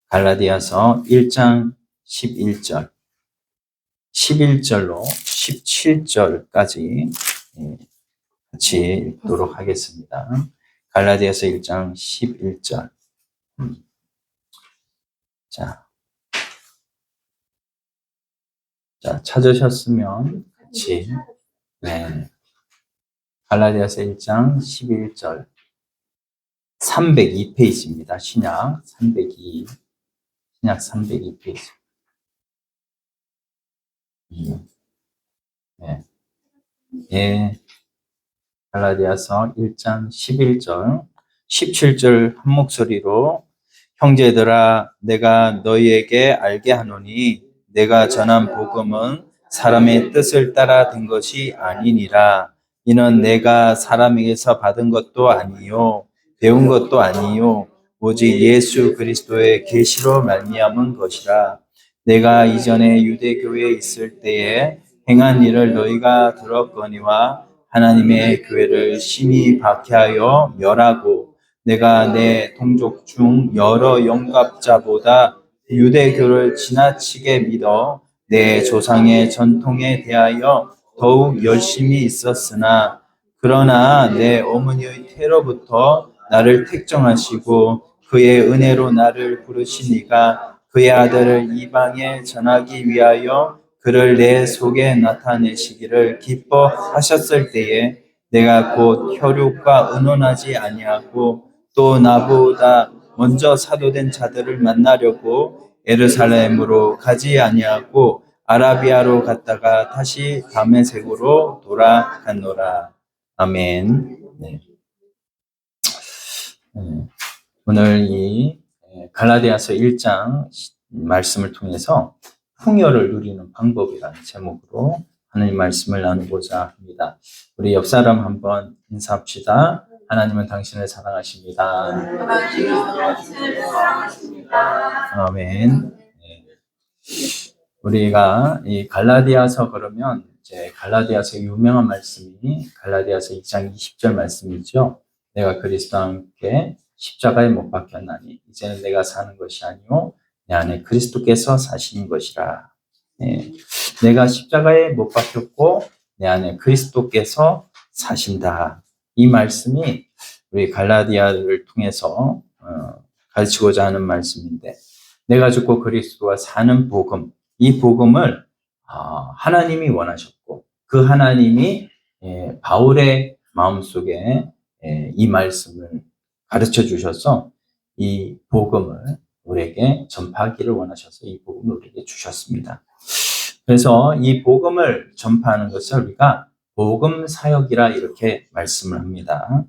갈라디아서 1장 11절, 11절로 17절까지 같이 읽도록 하겠습니다. 갈라디아서 1장 11절. 자, 찾으셨으면 같이, 갈라디아서 1장 11절. 302페이지입니다. 신약 302. 신약 302페이지. 갈라디아서 1장 11절, 17절 한 목소리로 형제들아 내가 너희에게 알게 하노니 내가 전한 복음은 사람의 뜻을 따라 된 것이 아니니라. 이는 내가 사람에게서 받은 것도 아니요 배운 것도 아니요 오직 예수 그리스도의 계시로 말미암은 것이라. 내가 이전에 유대교회에 있을 때에 행한 일을 너희가 들었거니와 하나님의 교회를 심히 박해하여 멸하고 내가 내 동족 중 여러 영갑자보다 유대교를 지나치게 믿어 내 조상의 전통에 대하여 더욱 열심히 있었으나 그러나 내 어머니의 태로부터 나를 택정하시고 그의 은혜로 나를 부르시니가 그의 아들을 이방에 전하기 위하여 그를 내 속에 나타내시기를 기뻐하셨을 때에 내가 곧 혈육과 의논하지 아니하고 또 나보다 먼저 사도된 자들을 만나려고 예루살렘으로 가지 아니하고 아라비아로 갔다가 다시 다메섹으로 돌아갔노라. 아멘. 오늘 이 갈라디아서 1장 말씀을 통해서 풍요를 누리는 방법이라는 제목으로 하나님 말씀을 나누고자 합니다. 우리 옆 사람 한번 인사합시다. 하나님은 당신을 사랑하십니다. 아멘. 우리가 이 갈라디아서 그러면 이제 갈라디아서 유명한 말씀이 갈라디아서 2장 20절 말씀이죠. 내가 그리스도와 함께 십자가에 못 박혔나니 이제는 내가 사는 것이 아니요 내 안에 그리스도께서 사시는 것이라. 내가 십자가에 못 박혔고 내 안에 그리스도께서 사신다. 이 말씀이 우리 갈라디아를 통해서 가르치고자 하는 말씀인데 내가 죽고 그리스도와 사는 복음, 이 복음을 하나님이 원하셨고 그 하나님이 바울의 마음속에 이 말씀을 가르쳐 주셔서 이 복음을 우리에게 전파하기를 원하셔서 이 복음을 우리에게 주셨습니다. 그래서 이 복음을 전파하는 것을 우리가 복음 사역이라 이렇게 말씀을 합니다.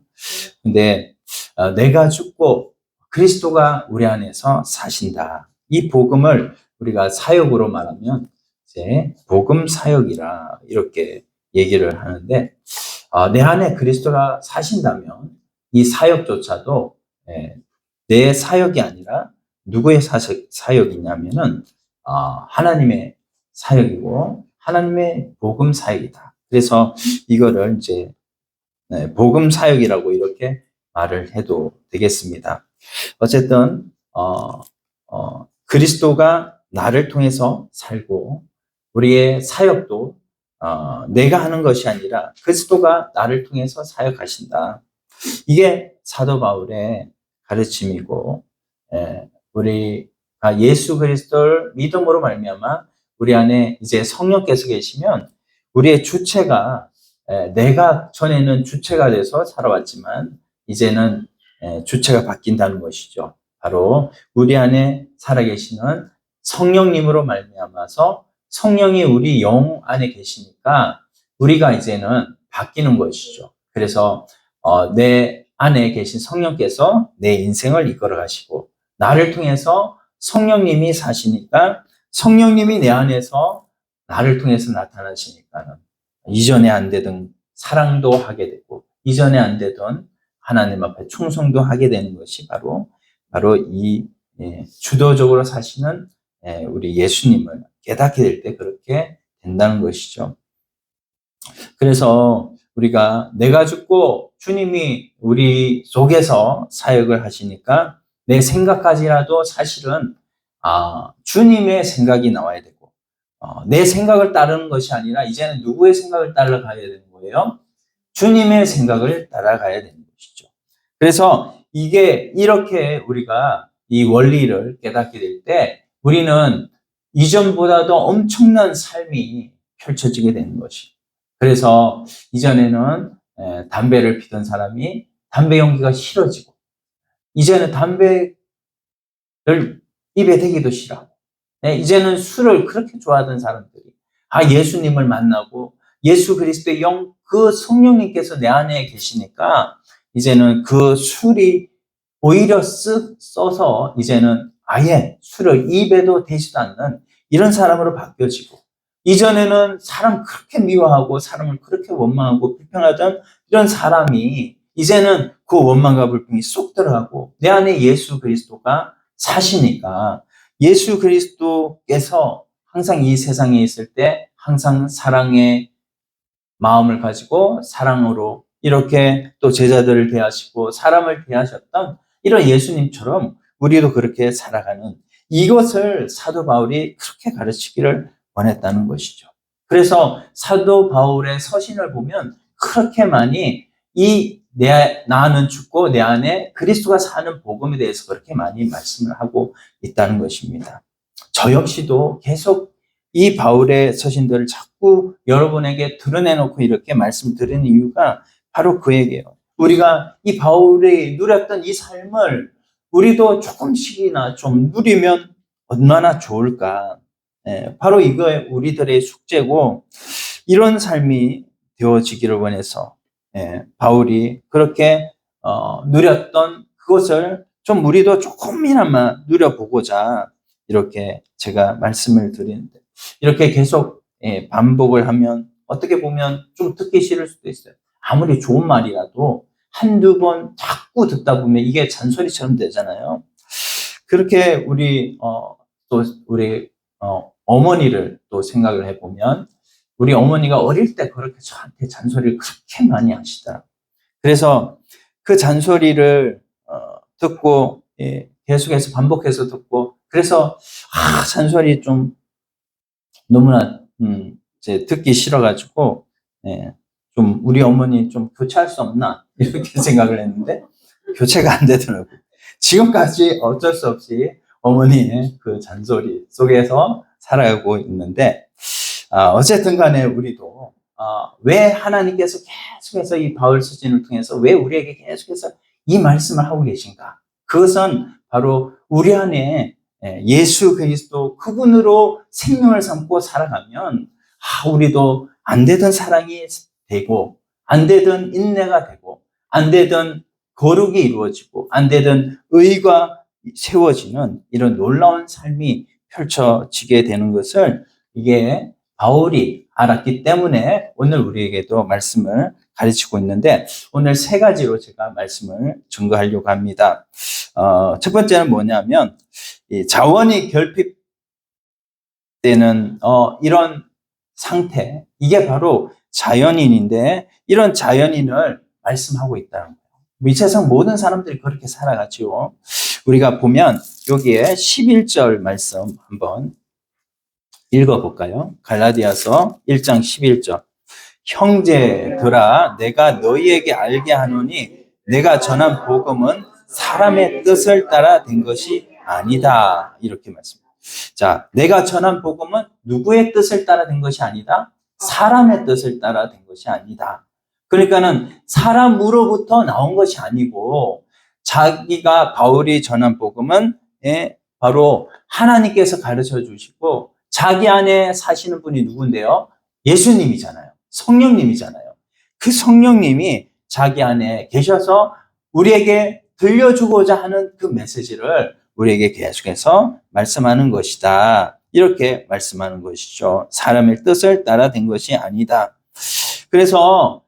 근데 내가 죽고 그리스도가 우리 안에서 사신다. 이 복음을 우리가 사역으로 말하면 이제 복음 사역이라 이렇게 얘기를 하는데 내 안에 그리스도가 사신다면 이 사역조차도 내 사역이 아니라 누구의 사역이냐면은 하나님의 사역이고 하나님의 복음 사역이다. 그래서 이거를 이제 복음 사역이라고 이렇게 말을 해도 되겠습니다. 어쨌든 그리스도가 나를 통해서 살고 우리의 사역도 내가 하는 것이 아니라 그리스도가 나를 통해서 사역하신다. 이게 사도 바울의 가르침이고 우리가 예수 그리스도를 믿음으로 말미암아 우리 안에 이제 성령께서 계시면 우리의 주체가 내가 전에는 주체가 돼서 살아왔지만 이제는 주체가 바뀐다는 것이죠. 바로 우리 안에 살아계시는 성령님으로 말미암아서 성령이 우리 영 안에 계시니까 우리가 이제는 바뀌는 것이죠. 그래서 내 안에 계신 성령께서 내 인생을 이끌어 가시고 나를 통해서 성령님이 사시니까 성령님이 내 안에서 나를 통해서 나타나시니까는 이전에 안 되던 사랑도 하게 되고 이전에 안 되던 하나님 앞에 충성도 하게 되는 것이 바로 이 주도적으로 사시는 우리 예수님을 깨닫게 될 때 그렇게 된다는 것이죠. 그래서 우리가 내가 죽고 주님이 우리 속에서 사역을 하시니까 내 생각까지라도 사실은 주님의 생각이 나와야 되고, 내 생각을 따르는 것이 아니라 이제는 누구의 생각을 따라가야 되는 거예요? 주님의 생각을 따라가야 되는 것이죠. 그래서 이게 이렇게 우리가 이 원리를 깨닫게 될 때 우리는 이전보다도 엄청난 삶이 펼쳐지게 되는 것이. 그래서 이전에는 담배를 피던 사람이 담배 연기가 싫어지고, 이제는 담배를 입에 대기도 싫어하고, 이제는 술을 그렇게 좋아하던 사람들이 예수님을 만나고 예수 그리스도의 그 성령님께서 내 안에 계시니까 이제는 그 술이 오히려 써서 이제는 아예 술을 입에도 대지도 않는 이런 사람으로 바뀌어지고, 이전에는 사람 그렇게 미워하고 사람을 그렇게 원망하고 불평하던 이런 사람이 이제는 그 원망과 불평이 쏙 들어가고 내 안에 예수 그리스도가 사시니까, 예수 그리스도께서 항상 이 세상에 있을 때 항상 사랑의 마음을 가지고 사랑으로 이렇게 또 제자들을 대하시고 사람을 대하셨던 이런 예수님처럼 우리도 그렇게 살아가는, 이것을 사도 바울이 그렇게 가르치기를 원했다는 것이죠. 그래서 사도 바울의 서신을 보면 그렇게 많이 나는 죽고 내 안에 그리스도가 사는 복음에 대해서 그렇게 많이 말씀을 하고 있다는 것입니다. 저 역시도 계속 이 바울의 서신들을 자꾸 여러분에게 드러내놓고 이렇게 말씀드리는 이유가 바로 그 얘기예요. 우리가 이 바울이 누렸던 이 삶을 우리도 조금씩이나 좀 누리면 얼마나 좋을까. 바로 이거에 우리들의 숙제고, 이런 삶이 되어지기를 원해서 바울이 그렇게 누렸던 그것을 좀 우리도 조금이나마 누려보고자 이렇게 제가 말씀을 드리는데, 이렇게 계속 반복을 하면 어떻게 보면 좀 듣기 싫을 수도 있어요. 아무리 좋은 말이라도 한두 번 자꾸 듣다 보면 이게 잔소리처럼 되잖아요. 그렇게 또 우리 어머니를 또 생각을 해보면, 우리 어머니가 어릴 때 그렇게 저한테 잔소리를 그렇게 많이 하시더라고요. 그래서 그 잔소리를 듣고 계속해서 반복해서 듣고, 그래서 잔소리 좀 너무나 이제 듣기 싫어가지고 좀 우리 어머니 좀 교체할 수 없나 이렇게 생각을 했는데 교체가 안 되더라고요. 지금까지 어쩔 수 없이 어머니의 그 잔소리 속에서 살아가고 있는데, 어쨌든 간에 우리도 왜 하나님께서 계속해서 이 바울 서신을 통해서 왜 우리에게 계속해서 이 말씀을 하고 계신가? 그것은 바로 우리 안에 예수 그리스도 그분으로 생명을 삼고 살아가면 우리도 안 되던 사랑이 되고, 안 되던 인내가 되고, 안 되던 거룩이 이루어지고, 안 되던 의가 세워지는 이런 놀라운 삶이 펼쳐지게 되는 것을 이게 바울이 알았기 때문에 오늘 우리에게도 말씀을 가르치고 있는데, 오늘 세 가지로 제가 말씀을 증거하려고 합니다. 첫 번째는 뭐냐면, 이 자원이 결핍되는 이런 상태, 이게 바로 자연인인데 이런 자연인을 말씀하고 있다는 거예요. 이 세상 모든 사람들이 그렇게 살아가죠. 우리가 보면 여기에 11절 말씀 한번 읽어볼까요? 갈라디아서 1장 11절. 형제들아, 내가 너희에게 알게 하노니 내가 전한 복음은 사람의 뜻을 따라 된 것이 아니다. 이렇게 말씀합니다. 자, 내가 전한 복음은 누구의 뜻을 따라 된 것이 아니다? 사람의 뜻을 따라 된 것이 아니다. 그러니까는 사람으로부터 나온 것이 아니고, 자기가 바울이 전한 복음은 바로 하나님께서 가르쳐 주시고 자기 안에 사시는 분이 누군데요? 예수님이잖아요. 성령님이잖아요. 그 성령님이 자기 안에 계셔서 우리에게 들려주고자 하는 그 메시지를 우리에게 계속해서 말씀하는 것이다. 이렇게 말씀하는 것이죠. 사람의 뜻을 따라 된 것이 아니다. 그래서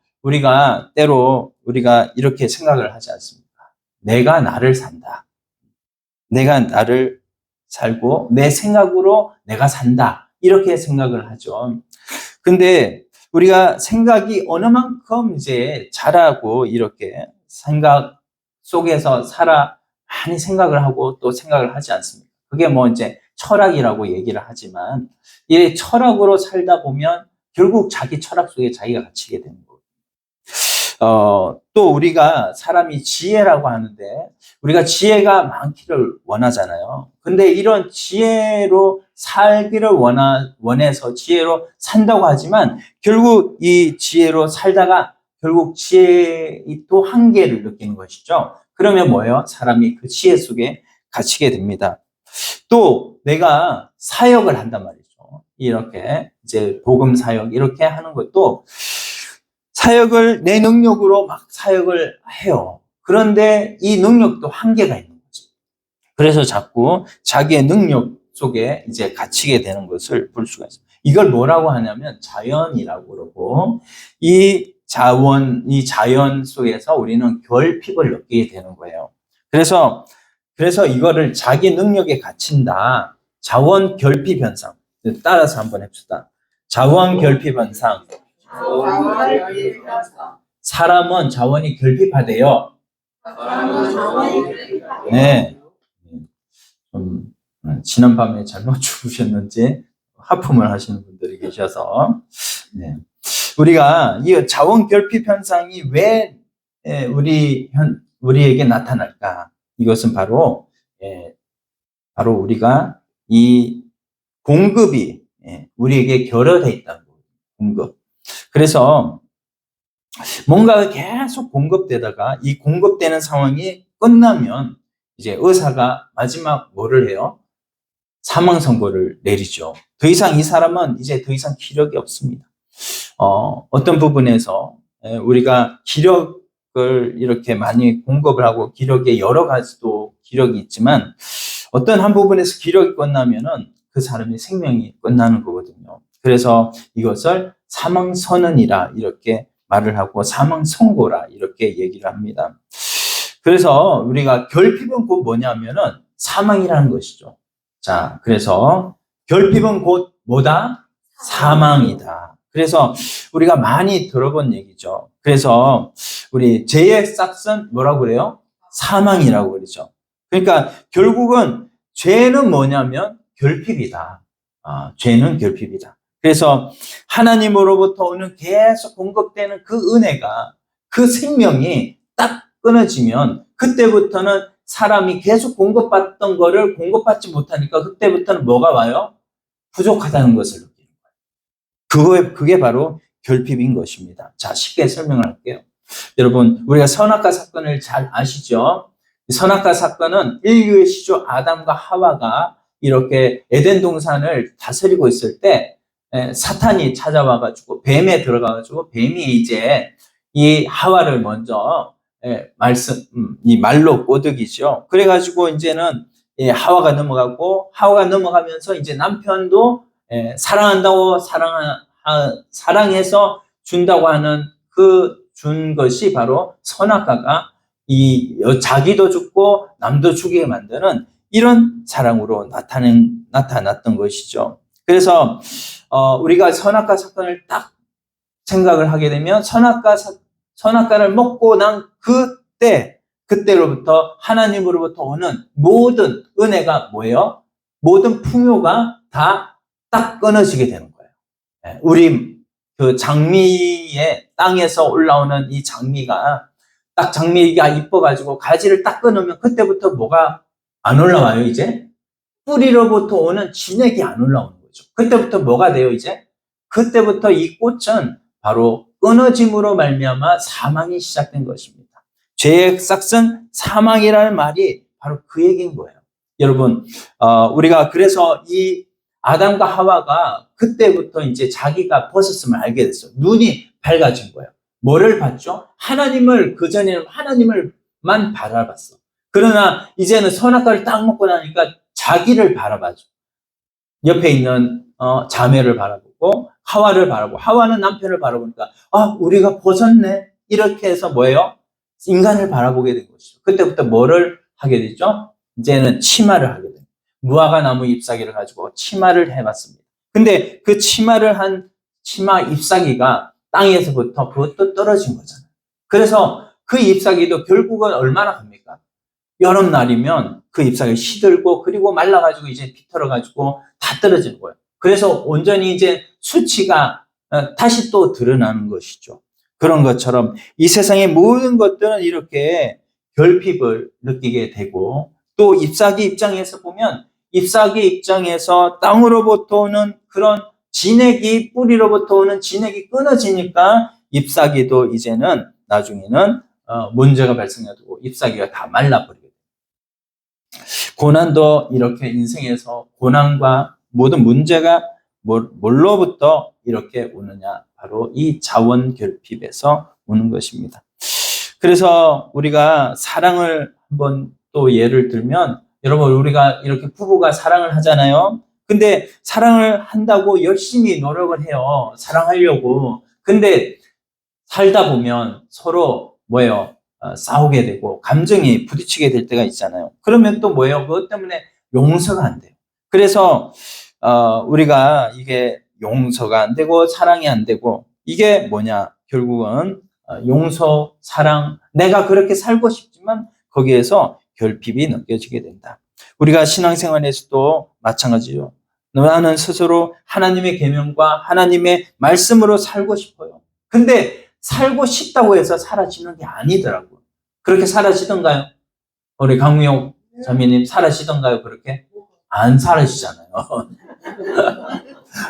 때로 우리가 이렇게 생각을 하지 않습니까? 내가 나를 산다. 내가 나를 살고 내 생각으로 내가 산다. 이렇게 생각을 하죠. 근데 우리가 생각이 어느 만큼 이제 자라고 이렇게 생각 속에서 많이 생각을 하고 또 생각을 하지 않습니까? 그게 뭐 이제 철학이라고 얘기를 하지만 이 철학으로 살다 보면 결국 자기 철학 속에 자기가 갇히게 되는 거예요. 또 우리가 사람이 지혜라고 하는데 우리가 지혜가 많기를 원하잖아요. 근데 이런 지혜로 살기를 원해서 지혜로 산다고 하지만 결국 이 지혜로 살다가 결국 지혜의 또 한계를 느끼는 것이죠. 그러면 뭐예요? 사람이 그 지혜 속에 갇히게 됩니다. 또 내가 사역을 한단 말이죠. 이렇게 이제 복음 사역 이렇게 하는 것도 사역을 내 능력으로 막 사역을 해요. 그런데 이 능력도 한계가 있는 거죠. 그래서 자꾸 자기의 능력 속에 이제 갇히게 되는 것을 볼 수가 있어요. 이걸 뭐라고 하냐면 자연이라고 그러고 이 자연 속에서 우리는 결핍을 느끼게 되는 거예요. 그래서 이거를 자기 능력에 갇힌다. 자원 결핍 현상. 따라서 한번 해봅시다. 자원 결핍 현상. 사람은 자원이 결핍하대요. 네. 지난밤에 잘못 주무셨는지 하품을 하시는 분들이 계셔서. 네. 우리가 이 자원 결핍 현상이 왜 우리에게 나타날까? 이것은 바로 우리가 이 공급이 우리에게 결여되어 있다는 거예요. 공급. 그래서 뭔가가 계속 공급되다가 이 공급되는 상황이 끝나면 이제 의사가 마지막 뭐를 해요? 사망 선고를 내리죠. 더 이상 이 사람은 이제 더 이상 기력이 없습니다. 어떤 부분에서 우리가 기력을 이렇게 많이 공급을 하고 기력에 여러 가지도 기력이 있지만 어떤 한 부분에서 기력이 끝나면은 그 사람의 생명이 끝나는 거거든요. 그래서 이것을 사망 선언이라 이렇게 말을 하고 사망 선고라 이렇게 얘기를 합니다. 그래서 우리가 결핍은 곧 뭐냐면은 사망이라는 것이죠. 자, 그래서 결핍은 곧 뭐다? 사망이다. 그래서 우리가 많이 들어본 얘기죠. 그래서 우리 죄의 싹은 뭐라고 그래요? 사망이라고 그러죠. 그러니까 결국은 죄는 뭐냐면 결핍이다. 죄는 결핍이다. 그래서 하나님으로부터 오는 계속 공급되는 그 은혜가 그 생명이 딱 끊어지면 그때부터는 사람이 계속 공급받던 거를 공급받지 못하니까 그때부터는 뭐가 와요? 부족하다는 것을 느끼는 거예요. 그게 바로 결핍인 것입니다. 자, 쉽게 설명을 할게요. 여러분, 우리가 선악과 사건을 잘 아시죠? 선악과 사건은 인류의 시조 아담과 하와가 이렇게 에덴 동산을 다스리고 있을 때 사탄이 찾아와가지고 뱀에 들어가가지고 뱀이 이제 이 하와를 먼저 이 말로 꼬드기죠. 그래가지고 이제는 하와가 넘어가고 하와가 넘어가면서 이제 남편도 사랑한다고 사랑해서 준다고 하는 그 준 것이 바로 선악과가 자기도 죽고 남도 죽게 만드는 이런 사랑으로 나타났던 것이죠. 그래서 우리가 선악과 사건을 딱 생각을 하게 되면 선악과를 먹고 난 그때로부터 하나님으로부터 오는 모든 은혜가 뭐예요? 모든 풍요가 다 딱 끊어지게 되는 거예요. 우리 그 장미의 땅에서 올라오는 이 장미가 딱 장미가 이뻐가지고 가지를 딱 끊으면 그때부터 뭐가 안 올라와요, 이제? 뿌리로부터 오는 진액이 안 올라오는 거죠. 그때부터 뭐가 돼요, 이제? 그때부터 이 꽃은 바로 끊어짐으로 말미암아 사망이 시작된 것입니다. 죄의 싹은 사망이라는 말이 바로 그 얘기인 거예요. 여러분, 우리가 그래서 이 아담과 하와가 그때부터 이제 자기가 벗었음을 알게 됐어요. 눈이 밝아진 거예요. 뭐를 봤죠? 그전에는 하나님을만 바라봤어. 그러나 이제는 선악과를 딱 먹고 나니까 자기를 바라봐줘. 옆에 있는 자매를 바라보고 하와를 바라보고 하와는 남편을 바라보니까 우리가 벗었네. 이렇게 해서 뭐예요? 인간을 바라보게 된 것이죠. 그때부터 뭐를 하게 되죠? 이제는 치마를 하게 됩니다. 무화과 나무 잎사귀를 가지고 치마를 해봤습니다. 근데 그 치마를 한 치마 잎사귀가 땅에서부터 부터 떨어진 거잖아요. 그래서 그 잎사귀도 결국은 얼마나 갑니까? 여름날이면 그 잎사귀가 시들고 그리고 말라가지고 이제 비틀어가지고 다 떨어지는 거예요. 그래서 온전히 이제 수치가 다시 또 드러나는 것이죠. 그런 것처럼 이 세상의 모든 것들은 이렇게 결핍을 느끼게 되고, 또 잎사귀 입장에서 보면 잎사귀 입장에서 땅으로부터 오는 그런 진액이, 뿌리로부터 오는 진액이 끊어지니까 잎사귀도 이제는 나중에는 문제가 발생하고 잎사귀가 다 말라버리게 돼요. 고난도 이렇게 인생에서 고난과 모든 문제가 뭘로부터 이렇게 오느냐? 바로 이 자원 결핍에서 오는 것입니다. 그래서 우리가 사랑을 한번 또 예를 들면, 여러분, 우리가 이렇게 부부가 사랑을 하잖아요. 근데 사랑을 한다고 열심히 노력을 해요. 사랑하려고. 근데 살다 보면 서로 뭐예요? 싸우게 되고 감정이 부딪히게 될 때가 있잖아요. 그러면 또 뭐예요? 그것 때문에 용서가 안 돼요. 그래서 우리가 이게 용서가 안 되고 사랑이 안 되고, 이게 뭐냐? 결국은 용서, 사랑, 내가 그렇게 살고 싶지만 거기에서 결핍이 느껴지게 된다. 우리가 신앙생활에서도 마찬가지죠. 나는 스스로 하나님의 계명과 하나님의 말씀으로 살고 싶어요. 근데 살고 싶다고 해서 사라지는 게 아니더라고요. 그렇게 사라지던가요? 우리 강무용 자매님 사라지던가요? 그렇게? 안 사라지잖아요.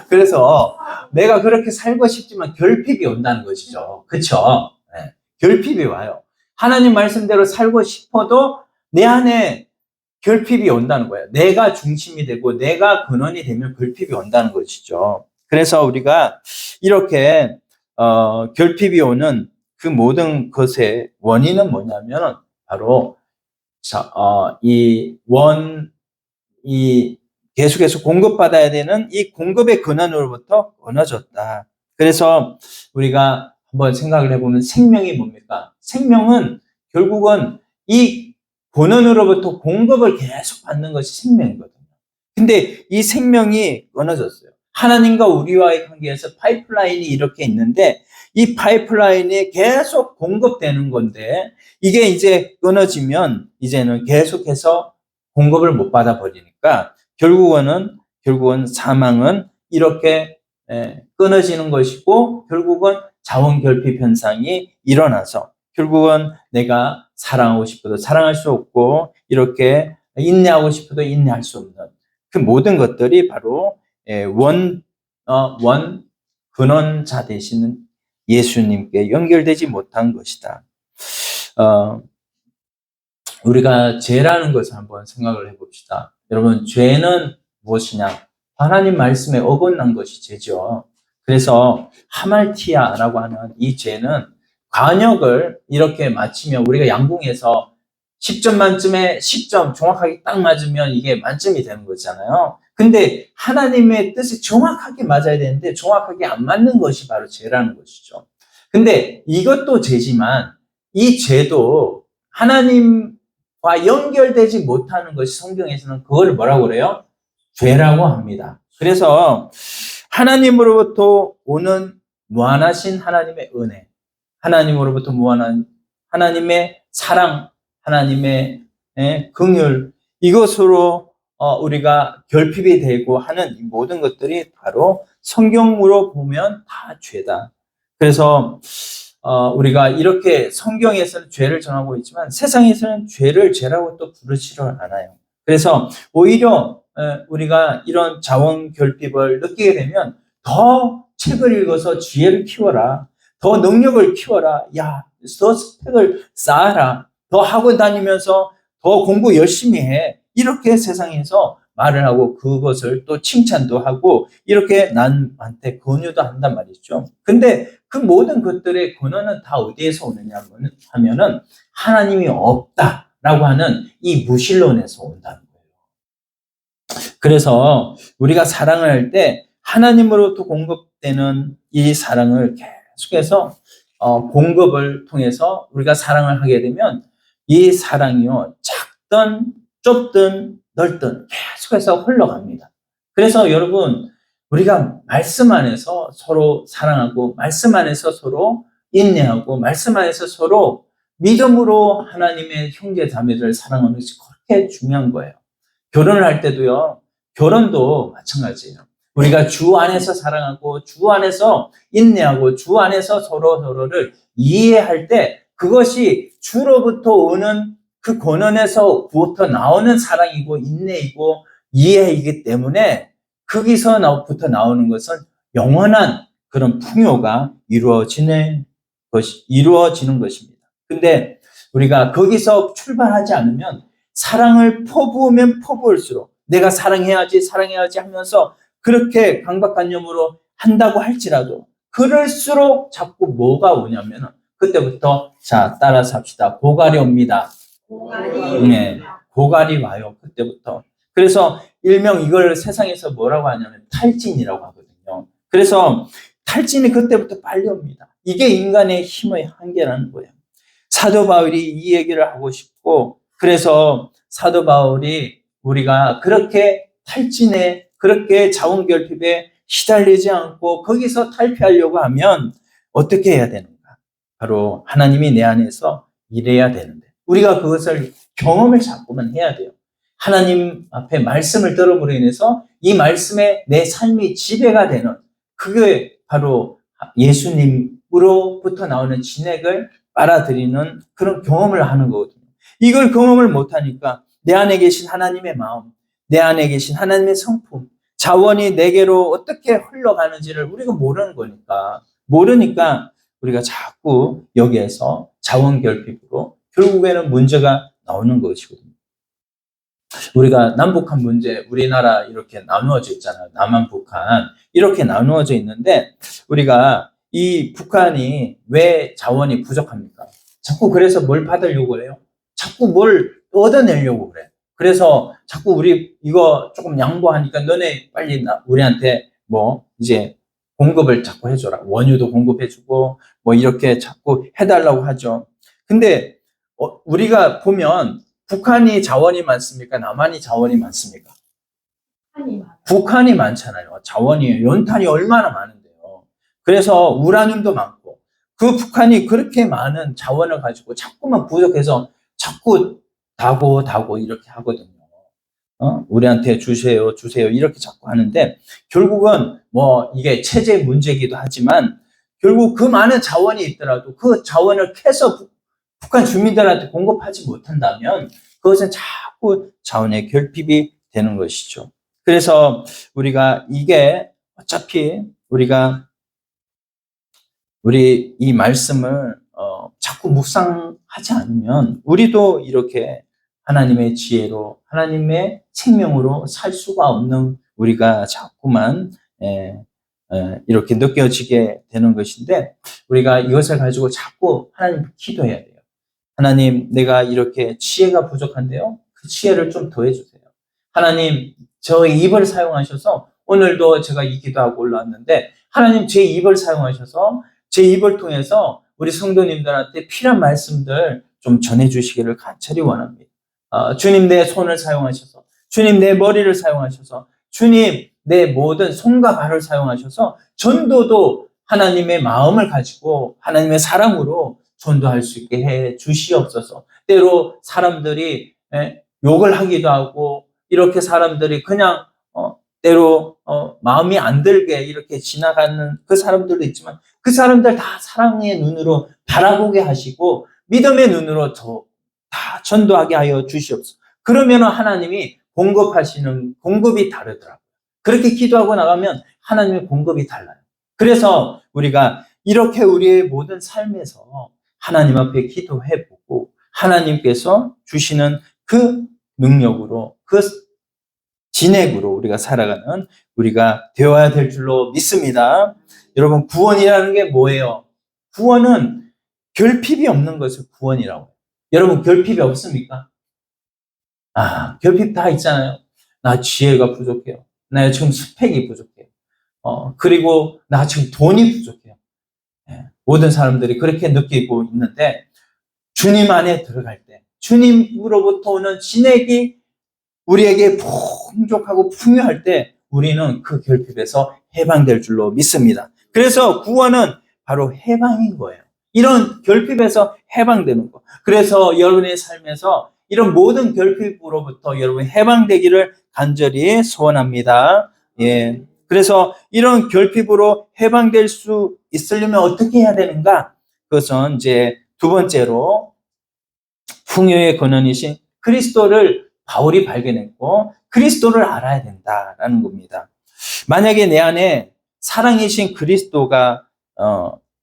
그래서 내가 그렇게 살고 싶지만 결핍이 온다는 것이죠. 그렇죠? 네. 결핍이 와요. 하나님 말씀대로 살고 싶어도 내 안에 결핍이 온다는 거예요. 내가 중심이 되고 내가 근원이 되면 결핍이 온다는 것이죠. 그래서 우리가 이렇게 결핍이 오는 그 모든 것의 원인은 뭐냐면 바로 이 계속해서 공급받아야 되는 이 공급의 근원으로부터 끊어졌다. 그래서 우리가 한번 생각을 해보면 생명이 뭡니까? 생명은 결국은 이 근원으로부터 공급을 계속 받는 것이 생명이거든요. 근데 이 생명이 끊어졌어요. 하나님과 우리와의 관계에서 파이프라인이 이렇게 있는데 이 파이프라인이 계속 공급되는 건데, 이게 이제 끊어지면 이제는 계속해서 공급을 못 받아 버리니까 결국은 사망은 이렇게 끊어지는 것이고, 결국은 자원 결핍 현상이 일어나서 결국은 내가 사랑하고 싶어도 사랑할 수 없고, 이렇게 인내하고 싶어도 인내할 수 없는 그 모든 것들이 바로 근원자 되시는 예수님께 연결되지 못한 것이다. 우리가 죄라는 것을 한번 생각을 해봅시다. 여러분, 죄는 무엇이냐? 하나님 말씀에 어긋난 것이 죄죠. 그래서 하말티아라고 하는 이 죄는 관역을 이렇게 맞추면, 우리가 양궁에서 10점 만점에 10점 정확하게 딱 맞으면 이게 만점이 되는 거잖아요. 근데 하나님의 뜻이 정확하게 맞아야 되는데 정확하게 안 맞는 것이 바로 죄라는 것이죠. 근데 이것도 죄지만 이 죄도 하나님과 연결되지 못하는 것이 성경에서는 그거를 뭐라고 그래요? 죄라고 합니다. 그래서 하나님으로부터 오는 무한하신 하나님의 은혜, 하나님으로부터 무한한 하나님의 사랑, 하나님의 긍휼, 이것으로 우리가 결핍이 되고 하는 이 모든 것들이 바로 성경으로 보면 다 죄다. 그래서 우리가 이렇게 성경에서는 죄를 전하고 있지만 세상에서는 죄를 죄라고 또 부르지를 않아요. 그래서 오히려 우리가 이런 자원 결핍을 느끼게 되면 더 책을 읽어서 지혜를 키워라, 더 능력을 키워라, 야, 더 스펙을 쌓아라, 더 학원 다니면서 더 공부 열심히 해, 이렇게 세상에서 말을 하고 그것을 또 칭찬도 하고 이렇게 남한테 권유도 한단 말이죠. 근데 그 모든 것들의 근원은 다 어디에서 오느냐 하면은 하나님이 없다라고 하는 이 무신론에서 온다는 거예요. 그래서 우리가 사랑을 할 때 하나님으로부터 공급되는 이 사랑을 계속해서 공급을 통해서 우리가 사랑을 하게 되면 이 사랑이요, 작든 좁든 넓든 계속해서 흘러갑니다. 그래서 여러분, 우리가 말씀 안에서 서로 사랑하고 말씀 안에서 서로 인내하고 말씀 안에서 서로 믿음으로 하나님의 형제 자매들을 사랑하는 것이 그렇게 중요한 거예요. 결혼을 할 때도요. 결혼도 마찬가지예요. 우리가 주 안에서 사랑하고 주 안에서 인내하고 주 안에서 서로를 이해할 때 그것이 주로부터 오는 그 권원에서부터 나오는 사랑이고 인내이고 이해이기 때문에 거기서부터 나오는 것은 영원한 그런 풍요가 이루어지는 것입니다. 근데 우리가 거기서 출발하지 않으면 사랑을 퍼부으면 퍼부을수록 내가 사랑해야지 하면서 그렇게 강박관념으로 한다고 할지라도 그럴수록 자꾸 뭐가 오냐면 그때부터 자 따라서 합시다. 고갈이 옵니다. 네, 고갈이 와요. 그때부터. 그래서 일명 이걸 세상에서 뭐라고 하냐면 탈진이라고 하거든요. 그래서 탈진이 그때부터 빨리 옵니다. 이게 인간의 힘의 한계라는 거예요. 사도 바울이 이 얘기를 하고 싶고 그래서 사도 바울이 우리가 그렇게 탈진에 그렇게 자원결핍에 시달리지 않고 거기서 탈피하려고 하면 어떻게 해야 되는가? 바로 하나님이 내 안에서 일해야 되는데 우리가 그것을 경험을 자꾸만 해야 돼요. 하나님 앞에 말씀을 들음으로 인해서 이 말씀에 내 삶이 지배가 되는 그게 바로 예수님으로부터 나오는 진액을 빨아들이는 그런 경험을 하는 거거든요. 이걸 경험을 못하니까 내 안에 계신 하나님의 마음, 내 안에 계신 하나님의 성품, 자원이 내게로 어떻게 흘러가는지를 우리가 모르니까 우리가 자꾸 여기에서 자원결핍으로 결국에는 문제가 나오는 것이거든요. 우리가 남북한 문제, 우리나라 이렇게 나누어져 있잖아요. 남한, 북한 이렇게 나누어져 있는데 우리가 이 북한이 왜 자원이 부족합니까? 자꾸 그래서 뭘 받으려고 해요? 자꾸 뭘 얻어내려고 그래. 그래서 자꾸 우리 이거 조금 양보하니까 너네 빨리 우리한테 뭐 이제 공급을 자꾸 해줘라. 원유도 공급해주고 뭐 이렇게 자꾸 해달라고 하죠. 근데 우리가 보면 북한이 자원이 많습니까? 남한이 자원이 많습니까? 북한이 많잖아요. 자원이 연탄이 얼마나 많은데요. 그래서 우라늄도 많고 그 북한이 그렇게 많은 자원을 가지고 자꾸만 부족해서 자꾸 다고 이렇게 하거든요. 우리한테 주세요 이렇게 자꾸 하는데 결국은 뭐 이게 체제 문제이기도 하지만 결국 그 많은 자원이 있더라도 그 자원을 캐서 북한 주민들한테 공급하지 못한다면 그것은 자꾸 자원의 결핍이 되는 것이죠. 그래서 우리가 이게 어차피 우리 이 말씀을 자꾸 묵상하지 않으면 우리도 이렇게 하나님의 지혜로 하나님의 생명으로 살 수가 없는 우리가 자꾸만 이렇게 느껴지게 되는 것인데 우리가 이것을 가지고 자꾸 하나님 기도해야 돼요. 하나님, 내가 이렇게 지혜가 부족한데요. 그 지혜를 좀 더해주세요. 하나님, 저의 입을 사용하셔서 오늘도 제가 이 기도하고 올라왔는데 하나님 제 입을 사용하셔서 제 입을 통해서 우리 성도님들한테 필요한 말씀들 좀 전해주시기를 간절히 원합니다. 주님 내 손을 사용하셔서 주님 내 머리를 사용하셔서 주님 내 모든 손과 발을 사용하셔서 전도도 하나님의 마음을 가지고 하나님의 사랑으로 전도할 수 있게 해 주시옵소서. 때로 사람들이 욕을 하기도 하고 이렇게 사람들이 그냥 때로 마음이 안 들게 이렇게 지나가는 그 사람들도 있지만 그 사람들 다 사랑의 눈으로 바라보게 하시고 믿음의 눈으로 다 전도하게 하여 주시옵소서. 그러면 하나님이 공급하시는 공급이 다르더라고요. 그렇게 기도하고 나가면 하나님의 공급이 달라요. 그래서 우리가 이렇게 우리의 모든 삶에서 하나님 앞에 기도해보고 하나님께서 주시는 그 능력으로 그 진액으로 우리가 살아가는 우리가 되어야 될 줄로 믿습니다. 여러분 구원이라는 게 뭐예요? 구원은 결핍이 없는 것을 구원이라고 해요. 여러분 결핍이 없습니까? 결핍 다 있잖아요. 나 지혜가 부족해요. 나 지금 스펙이 부족해요. 그리고 나 지금 돈이 부족해요. 모든 사람들이 그렇게 느끼고 있는데 주님 안에 들어갈 때 주님으로부터 오는 진액이 우리에게 풍족하고 풍요할 때 우리는 그 결핍에서 해방될 줄로 믿습니다. 그래서 구원은 바로 해방인 거예요. 이런 결핍에서 해방되는 거. 그래서 여러분의 삶에서 이런 모든 결핍으로부터 여러분이 해방되기를 간절히 소원합니다. 예. 그래서 이런 결핍으로 해방될 수 있으려면 어떻게 해야 되는가? 그것은 이제 두 번째로 풍요의 근원이신 그리스도를 바울이 발견했고 그리스도를 알아야 된다라는 겁니다. 만약에 내 안에 사랑이신 그리스도가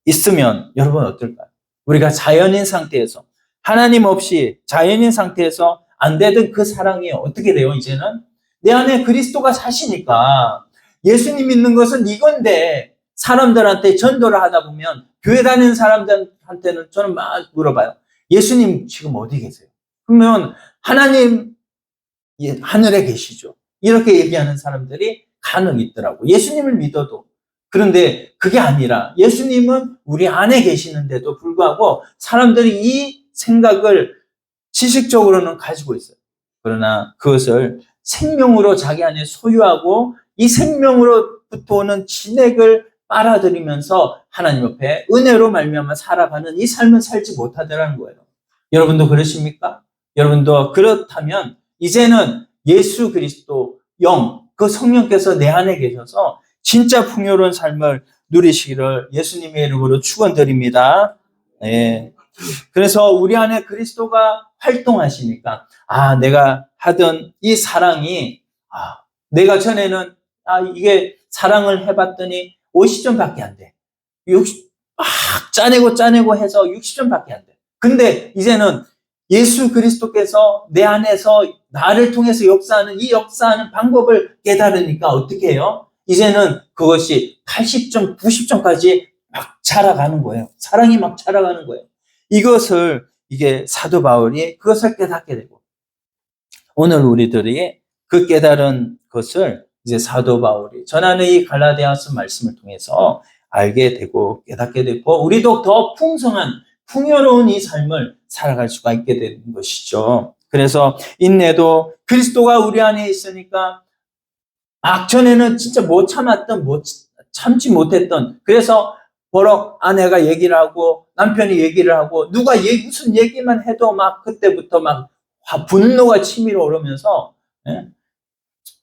있으면 여러분 어떨까요? 우리가 자연인 상태에서 하나님 없이 자연인 상태에서 안 되던 그 사랑이 어떻게 돼요? 이제는 내 안에 그리스도가 사시니까 예수님 믿는 것은 이건데 사람들한테 전도를 하다 보면 교회 다니는 사람들한테는 저는 막 물어봐요. 예수님 지금 어디 계세요? 그러면 하나님 하늘에 계시죠. 이렇게 얘기하는 사람들이 간혹 있더라고. 예수님을 믿어도. 그런데 그게 아니라 예수님은 우리 안에 계시는데도 불구하고 사람들이 이 생각을 지식적으로는 가지고 있어요. 그러나 그것을 생명으로 자기 안에 소유하고 이 생명으로부터 오는 진액을 빨아들이면서 하나님 옆에 은혜로 말미암아 살아가는 이 삶은 살지 못하더라는 거예요. 여러분도 그러십니까? 여러분도 그렇다면 이제는 예수 그리스도 영, 그 성령께서 내 안에 계셔서 진짜 풍요로운 삶을 누리시기를 예수님의 이름으로 축원드립니다. 네. 그래서 우리 안에 그리스도가 활동하시니까 내가 하던 이 사랑이 내가 전에는 이게 사랑을 해봤더니 50점밖에 안 돼. 60, 짜내고 해서 60점밖에 안 돼. 근데 이제는 예수 그리스도께서 내 안에서 나를 통해서 역사하는 이 역사하는 방법을 깨달으니까 어떻게 해요? 이제는 그것이 80점, 90점까지 막 자라가는 거예요. 사랑이 막 자라가는 거예요. 이것을 이게 사도 바울이 그것을 깨닫게 되고 오늘 우리들이 그 깨달은 것을 이제 사도 바울이 전하는 이 갈라디아서 말씀을 통해서 알게 되고 깨닫게 되고 우리도 더 풍성한 풍요로운 이 삶을 살아갈 수가 있게 되는 것이죠. 그래서 인내도 그리스도가 우리 안에 있으니까 전에는 진짜 못 참았던, 참지 못했던, 그래서 버럭 아내가 얘기를 하고 남편이 얘기를 하고 누가 무슨 얘기만 해도 막 그때부터 막 분노가 치밀어 오르면서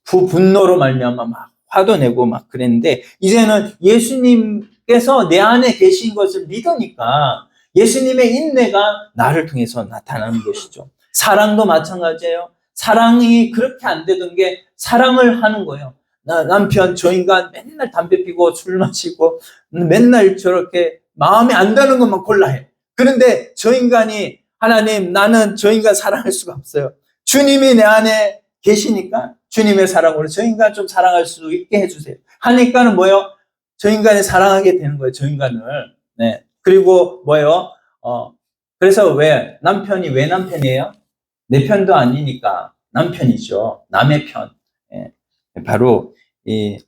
분노로 말미암아 막 화도 내고 막 그랬는데 이제는 예수님께서 내 안에 계신 것을 믿으니까 예수님의 인내가 나를 통해서 나타나는 것이죠. 사랑도 마찬가지예요. 사랑이 그렇게 안 되던 게 사랑을 하는 거예요. 남편 저 인간 맨날 담배 피고 술 마시고 맨날 저렇게 마음에 안 드는 것만 골라 해. 그런데 저 인간이 하나님 나는 저 인간 사랑할 수가 없어요. 주님이 내 안에 계시니까 주님의 사랑으로 저 인간 좀 사랑할 수 있게 해주세요. 하니까는 뭐예요? 저 인간을 사랑하게 되는 거예요. 저 인간을. 네. 그리고 뭐예요? 그래서 왜 남편이에요? 내 편도 아니니까 남편이죠. 남의 편. 예. 바로 이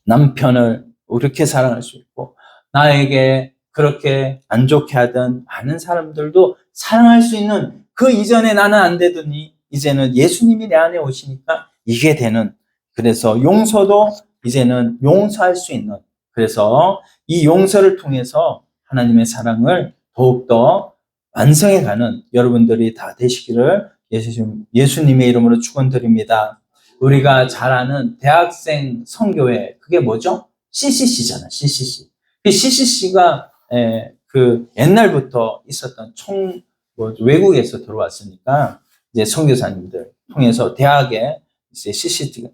남편을 그렇게 사랑할 수 있고 나에게 그렇게 안 좋게 하던 많은 사람들도 사랑할 수 있는 그 이전에 나는 안 되더니 이제는 예수님이 내 안에 오시니까 이게 되는 그래서 용서도 이제는 용서할 수 있는 그래서 이 용서를 통해서 하나님의 사랑을 더욱더 완성해가는 여러분들이 다 되시기를 예수님의 이름으로 축원드립니다. 우리가 잘 아는 대학생 선교회 그게 뭐죠? CCC잖아. CCC. 그 CCC가 그 옛날부터 있었던 외국에서 들어왔으니까 이제 선교사님들 통해서 대학에 이제 CCC가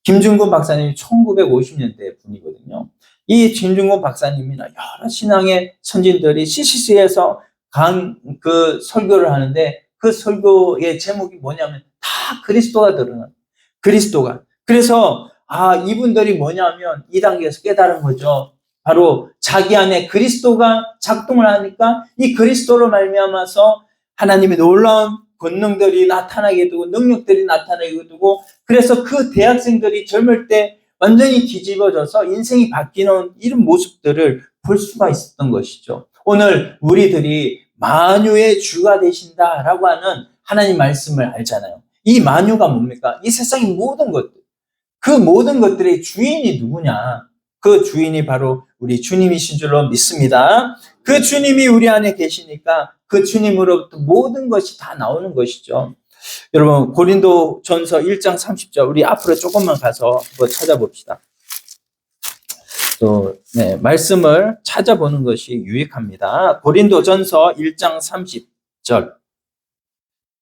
김준곤 박사님이 1950년대 분이거든요. 이 김준곤 박사님이나 여러 신앙의 선진들이 CCC에서 그 설교를 하는데 그 설교의 제목이 뭐냐면 다 그리스도가 드러나는 그리스도가. 그래서 이분들이 뭐냐면 이 단계에서 깨달은 거죠. 바로 자기 안에 그리스도가 작동을 하니까 이 그리스도로 말미암아서 하나님의 놀라운 권능들이 나타나게 되고 능력들이 나타나게 되고 그래서 그 대학생들이 젊을 때 완전히 뒤집어져서 인생이 바뀌는 이런 모습들을 볼 수가 있었던 것이죠. 오늘 우리들이 만유의 주가 되신다라고 하는 하나님 말씀을 알잖아요. 이 만유가 뭡니까? 이 세상의 모든 것들. 그 모든 것들의 주인이 누구냐? 그 주인이 바로 우리 주님이신 줄로 믿습니다. 그 주님이 우리 안에 계시니까 그 주님으로부터 모든 것이 다 나오는 것이죠. 여러분, 고린도 전서 1장 30절, 우리 앞으로 조금만 가서 한번 찾아봅시다. 또, 말씀을 찾아보는 것이 유익합니다. 고린도 전서 1장 30절.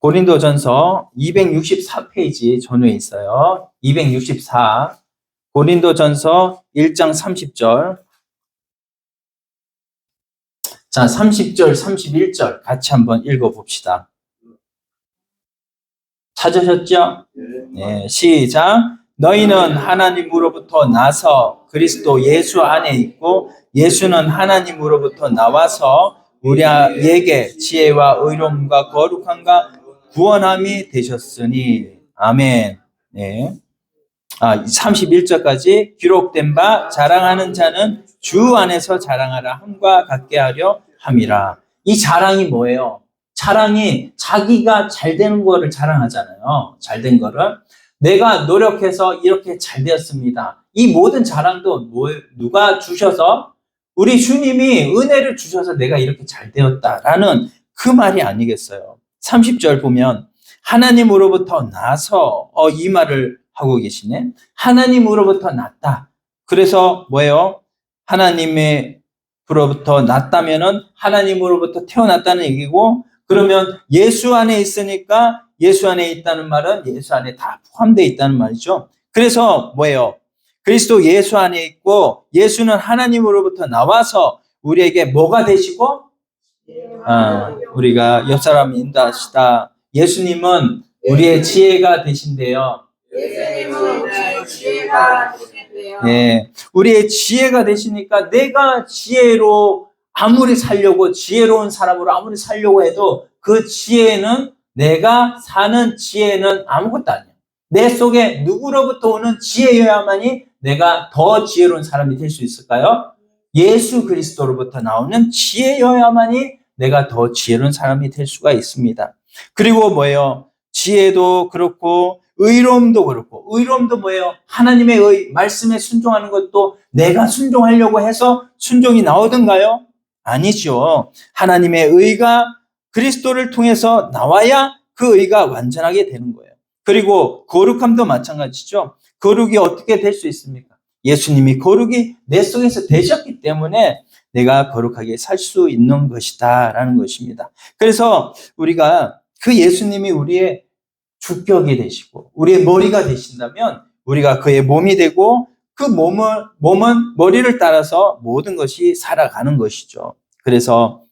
고린도 전서 264페이지 전후에 있어요. 264. 고린도 전서 1장 30절. 자, 30절, 31절 같이 한번 읽어봅시다. 찾으셨죠? 네, 시작. 너희는 하나님으로부터 나서 그리스도 예수 안에 있고 예수는 하나님으로부터 나와서 우리에게 지혜와 의로움과 거룩함과 구원함이 되셨으니. 아멘. 네. 31절까지 기록된 바 자랑하는 자는 주 안에서 자랑하라 함과 같게 하려 함이라. 이 자랑이 뭐예요? 자랑이 자기가 잘 되는 거를 자랑하잖아요. 잘 된 거를. 내가 노력해서 이렇게 잘 되었습니다. 이 모든 자랑도 누가 주셔서? 우리 주님이 은혜를 주셔서 내가 이렇게 잘 되었다라는 그 말이 아니겠어요. 30절 보면 하나님으로부터 나서 이 말을 하고 계시네. 하나님으로부터 났다. 그래서 뭐예요? 하나님으로부터 났다면은 하나님으로부터 태어났다는 얘기고, 그러면 예수 안에 있으니까 예수 안에 있다는 말은 예수 안에 다 포함되어 있다는 말이죠. 그래서 뭐예요? 그리스도 예수 안에 있고 예수는 하나님으로부터 나와서 우리에게 뭐가 되시고? 우리가 옆 사람 인도하시다. 예수님은 우리의 지혜가 되신대요. 예수님은 우리의 지혜가 되신대요. 네, 우리의 지혜가 되시니까 내가 아무리 살려고, 지혜로운 사람으로 아무리 살려고 해도 그 지혜는, 내가 사는 지혜는 아무것도 아니야. 내 속에 누구로부터 오는 지혜여야만이 내가 더 지혜로운 사람이 될 수 있을까요? 예수 그리스도로부터 나오는 지혜여야만이 내가 더 지혜로운 사람이 될 수가 있습니다. 그리고 뭐예요? 지혜도 그렇고 의로움도 그렇고, 의로움도 뭐예요? 하나님의 말씀에 순종하는 것도 내가 순종하려고 해서 순종이 나오던가요? 아니죠. 하나님의 의가 그리스도를 통해서 나와야 그 의가 완전하게 되는 거예요. 그리고 거룩함도 마찬가지죠. 거룩이 어떻게 될 수 있습니까? 예수님이 거룩이 내 속에서 되셨기 때문에 내가 거룩하게 살 수 있는 것이다 라는 것입니다. 그래서 우리가 그 예수님이 우리의 주격이 되시고 우리의 머리가 되신다면 우리가 그의 몸이 되고, 그 몸은 머리를 따라서 모든 것이 살아가는 것이죠. 그래서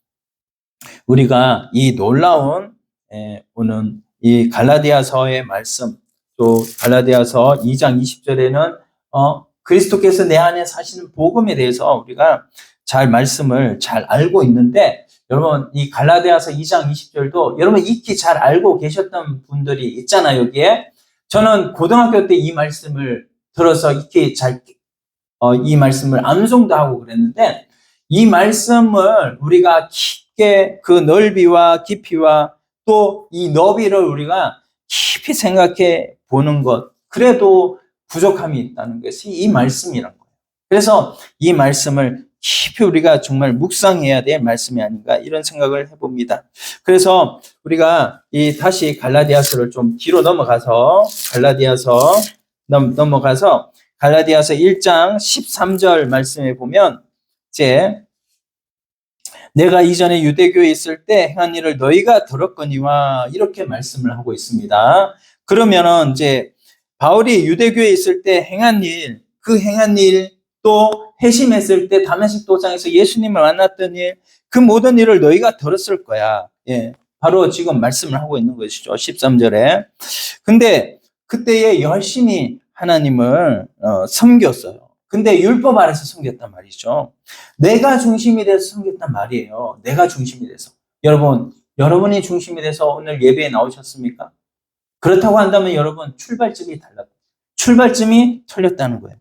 우리가 이 놀라운 오는 이 갈라디아서의 말씀, 또 갈라디아서 2장 20절에는 그리스도께서 내 안에 사시는 복음에 대해서 우리가 말씀을 잘 알고 있는데, 여러분 이 갈라디아서 2장 20절도 여러분 익히 잘 알고 계셨던 분들이 있잖아요. 여기에 저는 고등학교 때 이 말씀을 들어서 익히 이 말씀을 암송도 하고 그랬는데, 이 말씀을 우리가 깊게 그 넓이와 깊이와 또 이 너비를 우리가 깊이 생각해 보는 것, 그래도 부족함이 있다는 것이 이 말씀이란 거예요. 그래서 이 말씀을 깊이 우리가 정말 묵상해야 될 말씀이 아닌가, 이런 생각을 해봅니다. 그래서 우리가 다시 갈라디아서를 좀 뒤로 넘어가서 갈라디아서 1장 13절 말씀에 보면, 이제 내가 이전에 유대교에 있을 때 행한 일을 너희가 들었거니와, 이렇게 말씀을 하고 있습니다. 그러면은 이제 바울이 유대교에 있을 때 행한 일, 그 행한 일, 또 회심했을 때 다메섹 도상에서 예수님을 만났던 일, 그 모든 일을 너희가 들었을 거야. 예, 바로 지금 말씀을 하고 있는 것이죠. 13절에. 근데 그때에 열심히 하나님을 섬겼어요. 근데 율법 아래서 섬겼단 말이죠. 내가 중심이 돼서 섬겼단 말이에요. 내가 중심이 돼서. 여러분이 중심이 돼서 오늘 예배에 나오셨습니까? 그렇다고 한다면 여러분 출발점이 틀렸다는 거예요.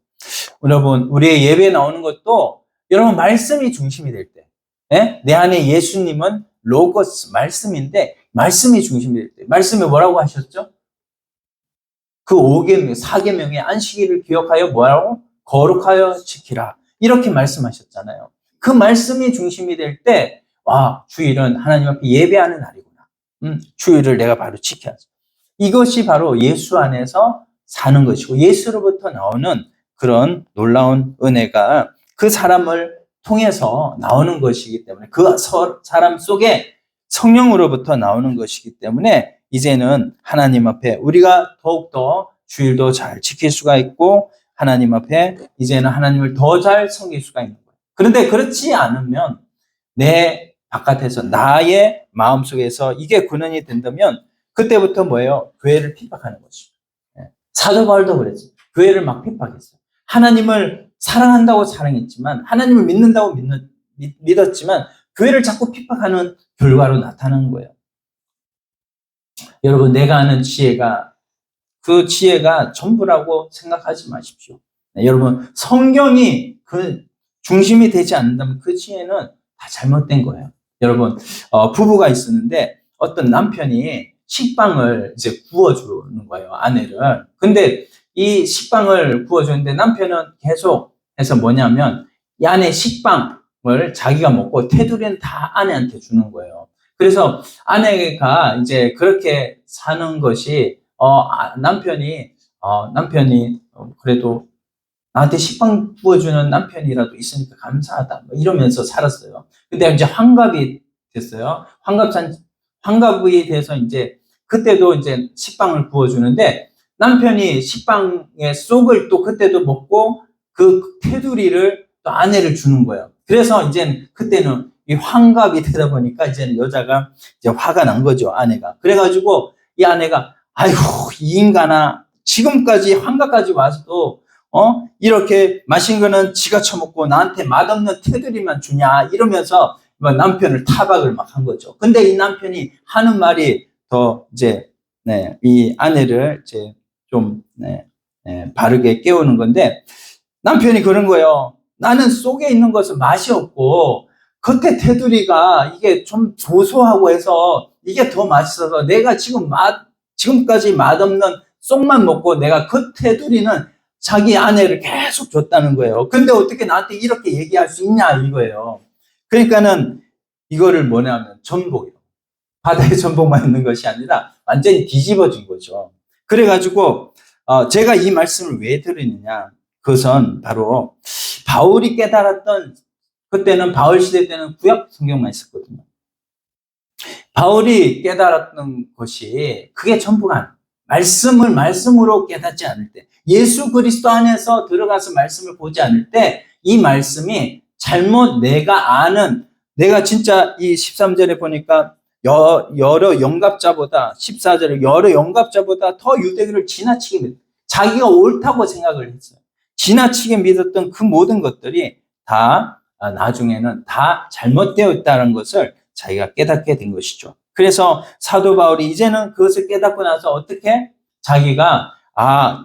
여러분, 우리의 예배에 나오는 것도 여러분 말씀이 중심이 될 때, 내 안에 예수님은 로고스, 말씀인데 말씀이 중심이 될 때, 말씀에 뭐라고 하셨죠? 그 4계명의 안식일을 기억하여 뭐라고? 거룩하여 지키라. 이렇게 말씀하셨잖아요. 그 말씀이 중심이 될 때, 와, 주일은 하나님 앞에 예배하는 날이구나. 주일을 내가 바로 지켜야지. 이것이 바로 예수 안에서 사는 것이고, 예수로부터 나오는 그런 놀라운 은혜가 그 사람을 통해서 나오는 것이기 때문에, 그 사람 속에 성령으로부터 나오는 것이기 때문에, 이제는 하나님 앞에 우리가 더욱더 주일도 잘 지킬 수가 있고, 하나님 앞에 이제는 하나님을 더 잘 섬길 수가 있는 거예요. 그런데 그렇지 않으면 내 바깥에서 나의 마음속에서 이게 근원이 된다면 그때부터 뭐예요? 교회를 핍박하는 거죠. 사도 바울도 그랬어요. 교회를 막 핍박했어요. 하나님을 사랑한다고 사랑했지만, 하나님을 믿는다고 믿었지만 교회를 자꾸 핍박하는 결과로 나타나는 거예요. 여러분, 내가 아는 지혜가 그 지혜가 전부라고 생각하지 마십시오. 여러분, 성경이 그 중심이 되지 않는다면 그 지혜는 다 잘못된 거예요. 여러분, 부부가 있었는데 어떤 남편이 식빵을 이제 구워주는 거예요, 아내를. 근데 이 식빵을 구워주는데 남편은 계속 해서 뭐냐면 이 안에 식빵을 자기가 먹고 테두리는 다 아내한테 주는 거예요. 그래서 아내가 이제 그렇게 사는 것이 남편이 그래도 나한테 식빵 구워주는 남편이라도 있으니까 감사하다, 뭐 이러면서 살았어요. 근데 이제 환갑이 됐어요. 환갑이 돼서 이제 그때도 이제 식빵을 구워주는데 남편이 식빵의 속을 또 그때도 먹고 그 테두리를 또 아내를 주는 거예요. 그래서 이제 그때는 이 환갑이 되다 보니까 이제는 여자가 이제 화가 난 거죠, 아내가. 그래가지고 이 아내가 아이고, 이 인간아, 지금까지 환갑까지 와서도 이렇게 맛있는 거는 지가 처먹고 나한테 맛없는 테두리만 주냐 이러면서 남편을 타박을 막 한 거죠. 근데 이 남편이 하는 말이 더 이제 이 아내를 이제 좀 바르게 깨우는 건데, 남편이 그런 거예요. 나는 속에 있는 것은 맛이 없고 겉에 테두리가 이게 좀 고소하고 해서 이게 더 맛있어서 내가 지금까지 맛없는 속만 먹고 내가 그 테두리는 자기 아내를 계속 줬다는 거예요. 근데 어떻게 나한테 이렇게 얘기할 수 있냐 이거예요. 그러니까는 이거를 뭐냐면 전복이에요. 바다에 전복만 있는 것이 아니라 완전히 뒤집어진 거죠. 그래가지고 제가 이 말씀을 왜 드리느냐, 그것은 바로 바울이 깨달았던, 그때는 바울 시대 때는 구약 성경만 있었거든요. 바울이 깨달았던 것이 그게 전부가 아니에요. 말씀을 말씀으로 깨닫지 않을 때, 예수 그리스도 안에서 들어가서 말씀을 보지 않을 때 이 말씀이 잘못 내가 진짜 이 13절에 보니까 여러 영갑자보다, 14절에 여러 영갑자보다 더 유대교를 지나치게 믿었어요. 자기가 옳다고 생각을 했어요. 지나치게 믿었던 그 모든 것들이 다 나중에는 다 잘못되어 있다는 것을 자기가 깨닫게 된 것이죠. 그래서 사도 바울이 이제는 그것을 깨닫고 나서 어떻게 자기가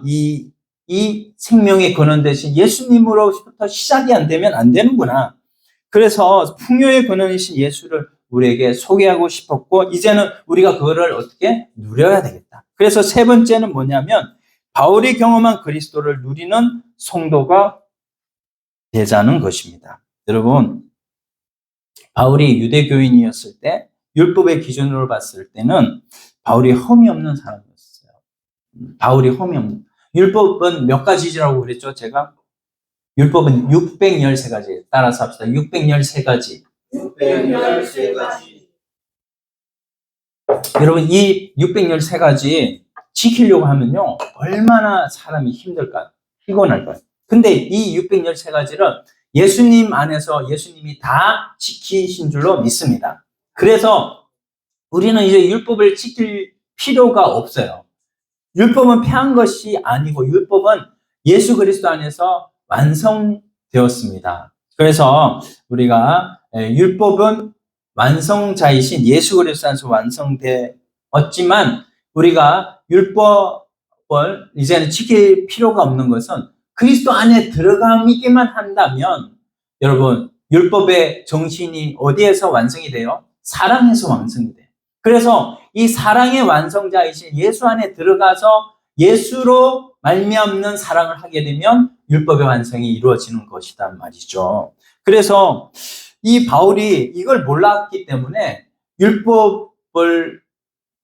이 생명의 근원 대신 예수님으로부터 시작이 안 되면 안 되는구나. 그래서 풍요의 근원이신 예수를 우리에게 소개하고 싶었고, 이제는 우리가 그거를 어떻게 누려야 되겠다. 그래서 세 번째는 뭐냐면 바울이 경험한 그리스도를 누리는 성도가 되자는 것입니다. 여러분, 바울이 유대교인이었을 때 율법의 기준으로 봤을 때는 바울이 흠이 없는 사람이었어요. 바울이 흠이 없는. 율법은 몇 가지라고 그랬죠, 제가? 율법은 613가지. 따라서 합시다. 613가지. 613가지. 여러분, 이 613가지 지키려고 하면요, 얼마나 사람이 힘들까요? 피곤할까요? 근데 이 613가지를 예수님 안에서 예수님이 다 지키신 줄로 믿습니다. 그래서 우리는 이제 율법을 지킬 필요가 없어요. 율법은 폐한 것이 아니고 율법은 예수 그리스도 안에서 완성되었습니다. 그래서 우리가 율법은 완성자이신 예수 그리스도 안에서 완성되었지만 우리가 율법을 이제는 지킬 필요가 없는 것은 그리스도 안에 들어가기만 한다면, 여러분, 율법의 정신이 어디에서 완성이 돼요? 사랑에서 완성이 돼요. 그래서 이 사랑의 완성자이신 예수 안에 들어가서 예수로 말미암는 사랑을 하게 되면 율법의 완성이 이루어지는 것이다 말이죠. 그래서 이 바울이 이걸 몰랐기 때문에 율법을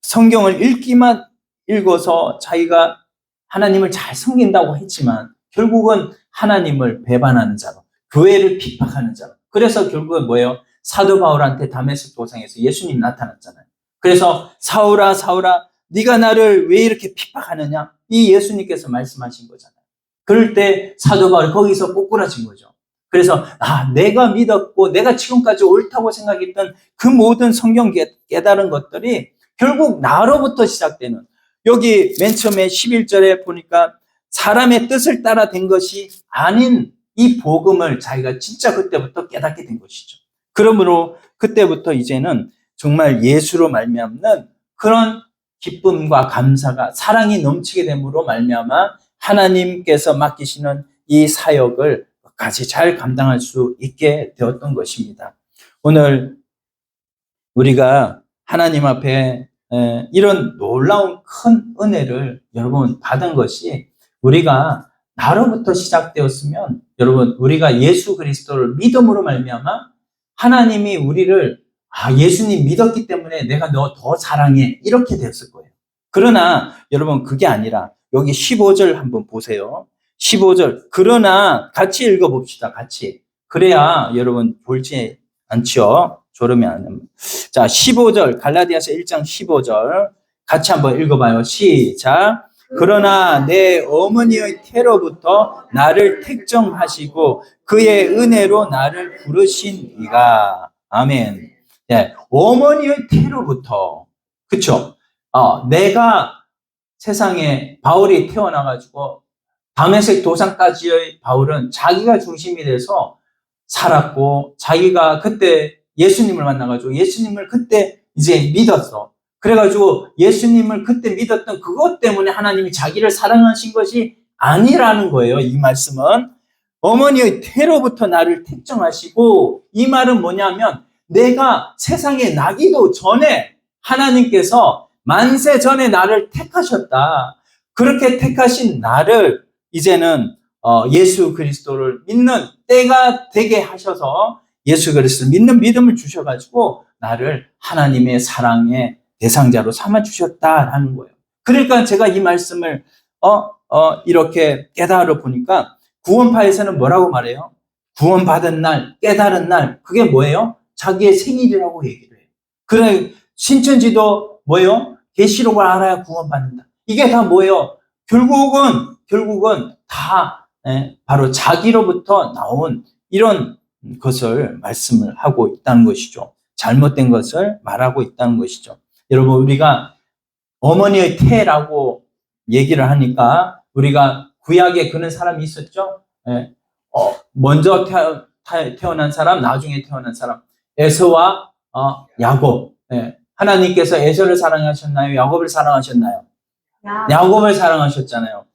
성경을 읽기만 읽어서 자기가 하나님을 잘 섬긴다고 했지만 결국은 하나님을 배반하는 자로, 교회를 핍박하는 자로. 그래서 결국은 뭐예요? 사도 바울한테 다메섹 도상에서 예수님 나타났잖아요. 그래서 사울아 사울아 네가 나를 왜 이렇게 핍박하느냐? 이 예수님께서 말씀하신 거잖아요. 그럴 때 사도 바울이 거기서 꼬꾸라진 거죠. 그래서 내가 믿었고 내가 지금까지 옳다고 생각했던 그 모든 성경 깨달은 것들이 결국 나로부터 시작되는, 여기 맨 처음에 11절에 보니까 사람의 뜻을 따라 된 것이 아닌 이 복음을 자기가 진짜 그때부터 깨닫게 된 것이죠. 그러므로 그때부터 이제는 정말 예수로 말미암는 그런 기쁨과 감사가, 사랑이 넘치게 됨으로 말미암아 하나님께서 맡기시는 이 사역을 끝까지 잘 감당할 수 있게 되었던 것입니다. 오늘 우리가 하나님 앞에 이런 놀라운 큰 은혜를 여러분 받은 것이, 우리가 나로부터 시작되었으면 여러분 우리가 예수 그리스도를 믿음으로 말미암아 하나님이 우리를 예수님 믿었기 때문에 내가 너 더 사랑해 이렇게 되었을 거예요. 그러나 여러분 그게 아니라 여기 15절 한번 보세요. 15절 그러나 같이 읽어봅시다. 같이. 그래야 여러분 볼지 않죠. 졸으면 안 됩니다. 자, 15절 갈라디아서 1장 15절 같이 한번 읽어봐요. 시작. 그러나 내 어머니의 태로부터 나를 택정하시고 그의 은혜로 나를 부르신 이가. 아멘. 네, 어머니의 태로부터, 그쵸? 내가 세상에 바울이 태어나가지고 다메섹 도상까지의 바울은 자기가 중심이 돼서 살았고, 자기가 그때 예수님을 만나가지고 예수님을 그때 이제 믿었어. 그래가지고 예수님을 그때 믿었던 그것 때문에 하나님이 자기를 사랑하신 것이 아니라는 거예요. 이 말씀은 어머니의 태로부터 나를 택정하시고, 이 말은 뭐냐면 내가 세상에 나기도 전에 하나님께서 만세 전에 나를 택하셨다. 그렇게 택하신 나를 이제는 예수 그리스도를 믿는 때가 되게 하셔서 예수 그리스도를 믿는 믿음을 주셔가지고 나를 하나님의 사랑의 대상자로 삼아주셨다라는 거예요. 그러니까 제가 이 말씀을 이렇게 깨달아 보니까 구원파에서는 뭐라고 말해요? 구원받은 날, 깨달은 날, 그게 뭐예요? 자기의 생일이라고 얘기를 해요. 그래, 신천지도 뭐예요? 계시록을 알아야 구원받는다. 이게 다 뭐예요? 결국은 다 바로 자기로부터 나온 이런 것을 말씀을 하고 있다는 것이죠. 잘못된 것을 말하고 있다는 것이죠. 여러분, 우리가 어머니의 태라고 얘기를 하니까 우리가 구약에 그런 사람이 있었죠. 먼저 태어난 사람, 나중에 태어난 사람, 에서와 야곱. 하나님께서 에서를 사랑하셨나요? 야곱을 사랑하셨나요? 야곱을 사랑하셨잖아요.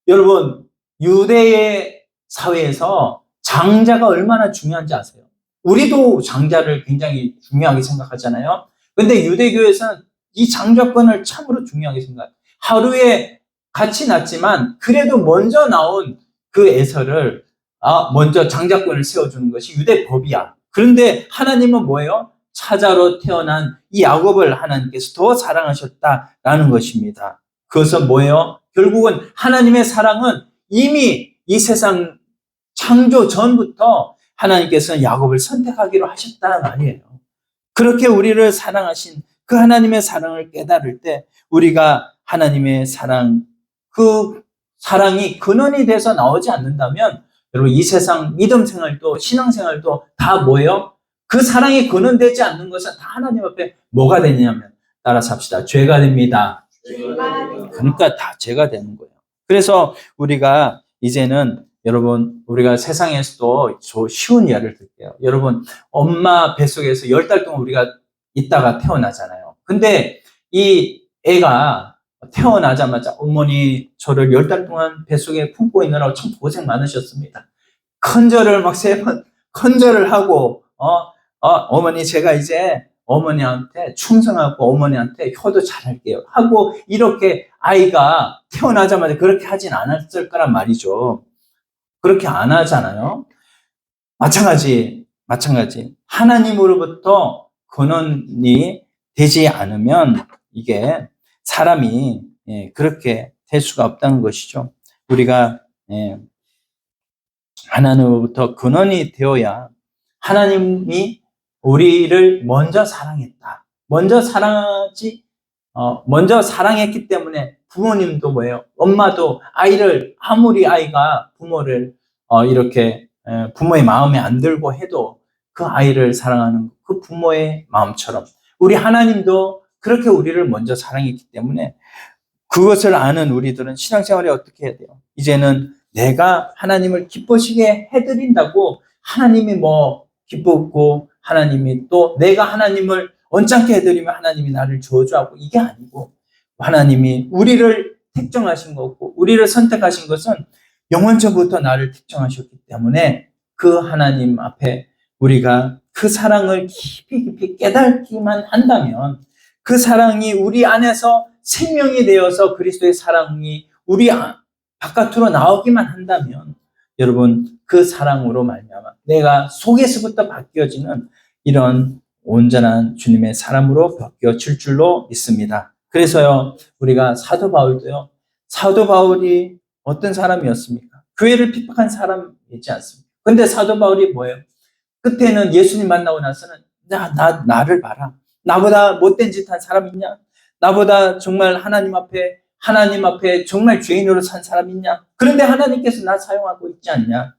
여러분, 유대의 사회에서 장자가 얼마나 중요한지 아세요? 우리도 장자를 굉장히 중요하게 생각하잖아요. 근데 유대교에서는 이 장자권을 참으로 중요하게 생각해요. 하루에 같이 낳지만 그래도 먼저 나온 그 에서를 먼저 장자권을 세워주는 것이 유대법이야. 그런데 하나님은 뭐예요? 차자로 태어난 이 야곱을 하나님께서 더 사랑하셨다라는 것입니다. 그것은 뭐예요? 결국은 하나님의 사랑은 이미 이 세상 창조 전부터 하나님께서는 야곱을 선택하기로 하셨다는 말이에요. 그렇게 우리를 사랑하신 그 하나님의 사랑을 깨달을 때 우리가 하나님의 사랑, 그 사랑이 근원이 돼서 나오지 않는다면 여러분 이 세상 믿음 생활도 신앙생활도 다 뭐예요? 그 사랑이 근원되지 않는 것은 다 하나님 앞에 뭐가 되냐면, 따라서 합시다. 죄가 됩니다. 그러니까 다 죄가 되는 거예요. 그래서 우리가 이제는 여러분 우리가 세상에서도 쉬운 예를 들게요. 여러분 엄마 뱃속에서 10달 동안 우리가 있다가 태어나잖아요. 근데 이 애가 태어나자마자 어머니 저를 10달 동안 뱃속에 품고 있느라고 참 고생 많으셨습니다. 컨절을 막 3번 컨절을 하고 어머니 제가 이제 어머니한테 충성하고 어머니한테 효도 잘할게요 하고 이렇게 아이가 태어나자마자 그렇게 하진 않았을 거란 말이죠. 그렇게 안 하잖아요. 마찬가지. 하나님으로부터 근원이 되지 않으면 이게 사람이 그렇게 될 수가 없다는 것이죠. 우리가 하나님으로부터 근원이 되어야 하나님이 우리를 먼저 사랑했다. 먼저 사랑했기 때문에 부모님도 뭐예요? 엄마도 아이를 아무리 아이가 부모를 이렇게 부모의 마음에 안 들고 해도 그 아이를 사랑하는 그 부모의 마음처럼 우리 하나님도 그렇게 우리를 먼저 사랑했기 때문에 그것을 아는 우리들은 신앙생활에 어떻게 해야 돼요? 이제는 내가 하나님을 기쁘시게 해드린다고 하나님이 뭐 기쁘고 하나님이 또 내가 하나님을 언짢게 해드리면 하나님이 나를 저주하고 이게 아니고 하나님이 우리를 택정하신 거고 우리를 선택하신 것은 영원전부터 나를 택정하셨기 때문에 그 하나님 앞에 우리가 그 사랑을 깊이 깨닫기만 한다면 그 사랑이 우리 안에서 생명이 되어서 그리스도의 사랑이 우리 바깥으로 나오기만 한다면 여러분 그 사랑으로 말미암아 내가 속에서부터 바뀌어지는 이런 온전한 주님의 사람으로 바뀌어질 줄로 믿습니다. 그래서요 우리가 사도 바울도요 사도 바울이 어떤 사람이었습니까? 교회를 핍박한 사람이지 않습니까? 근데 사도 바울이 뭐예요? 끝에는 예수님 만나고 나서는 나를 봐라. 나보다 못된 짓 한 사람 있냐? 나보다 정말 하나님 앞에 정말 죄인으로 산 사람 있냐? 그런데 하나님께서 나 사용하고 있지 않냐?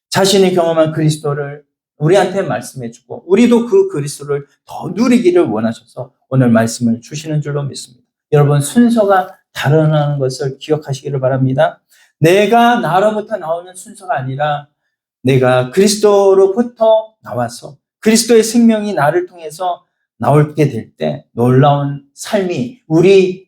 자신이 경험한 그리스도를 우리한테 말씀해주고 우리도 그 그리스도를 더 누리기를 원하셔서 오늘 말씀을 주시는 줄로 믿습니다. 여러분 순서가 다르다는 것을 기억하시기를 바랍니다. 내가 나로부터 나오는 순서가 아니라 내가 그리스도로부터 나와서 그리스도의 생명이 나를 통해서 나오게 될 때 놀라운 삶이 우리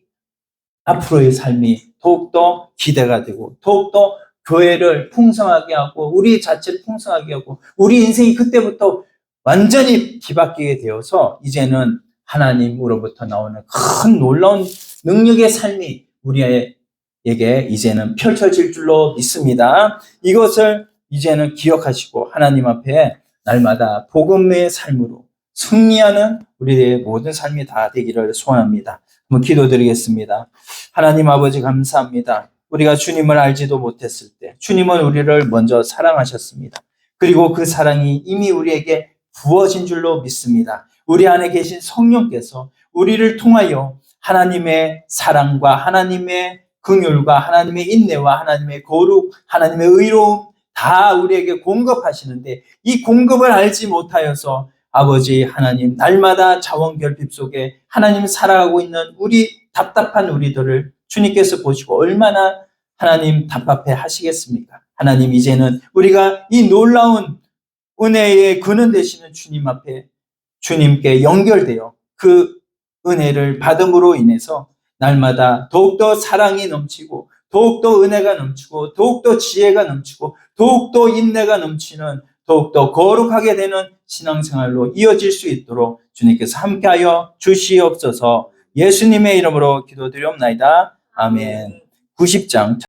앞으로의 삶이 더욱더 기대가 되고 더욱더 교회를 풍성하게 하고 우리 자체를 풍성하게 하고 우리 인생이 그때부터 완전히 뒤바뀌게 되어서 이제는 하나님으로부터 나오는 큰 놀라운 능력의 삶이 우리에게 이제는 펼쳐질 줄로 믿습니다. 이것을 이제는 기억하시고 하나님 앞에 날마다 복음의 삶으로 승리하는 우리의 모든 삶이 다 되기를 소원합니다. 한번 기도드리겠습니다. 하나님 아버지 감사합니다. 우리가 주님을 알지도 못했을 때 주님은 우리를 먼저 사랑하셨습니다. 그리고 그 사랑이 이미 우리에게 부어진 줄로 믿습니다. 우리 안에 계신 성령께서 우리를 통하여 하나님의 사랑과 하나님의 긍휼과 하나님의 인내와 하나님의 거룩, 하나님의 의로움 다 우리에게 공급하시는데 이 공급을 알지 못하여서 아버지 하나님 날마다 자원결핍 속에 하나님 살아가고 있는 우리 답답한 우리들을 주님께서 보시고 얼마나 하나님 답답해 하시겠습니까? 하나님 이제는 우리가 이 놀라운 은혜의 근원 되시는 주님 앞에 주님께 연결되어 그 은혜를 받음으로 인해서 날마다 더욱더 사랑이 넘치고 더욱더 은혜가 넘치고 더욱더 지혜가 넘치고 더욱더 인내가 넘치는 더욱더 거룩하게 되는 신앙생활로 이어질 수 있도록 주님께서 함께하여 주시옵소서. 예수님의 이름으로 기도드리옵나이다. 아멘. 90장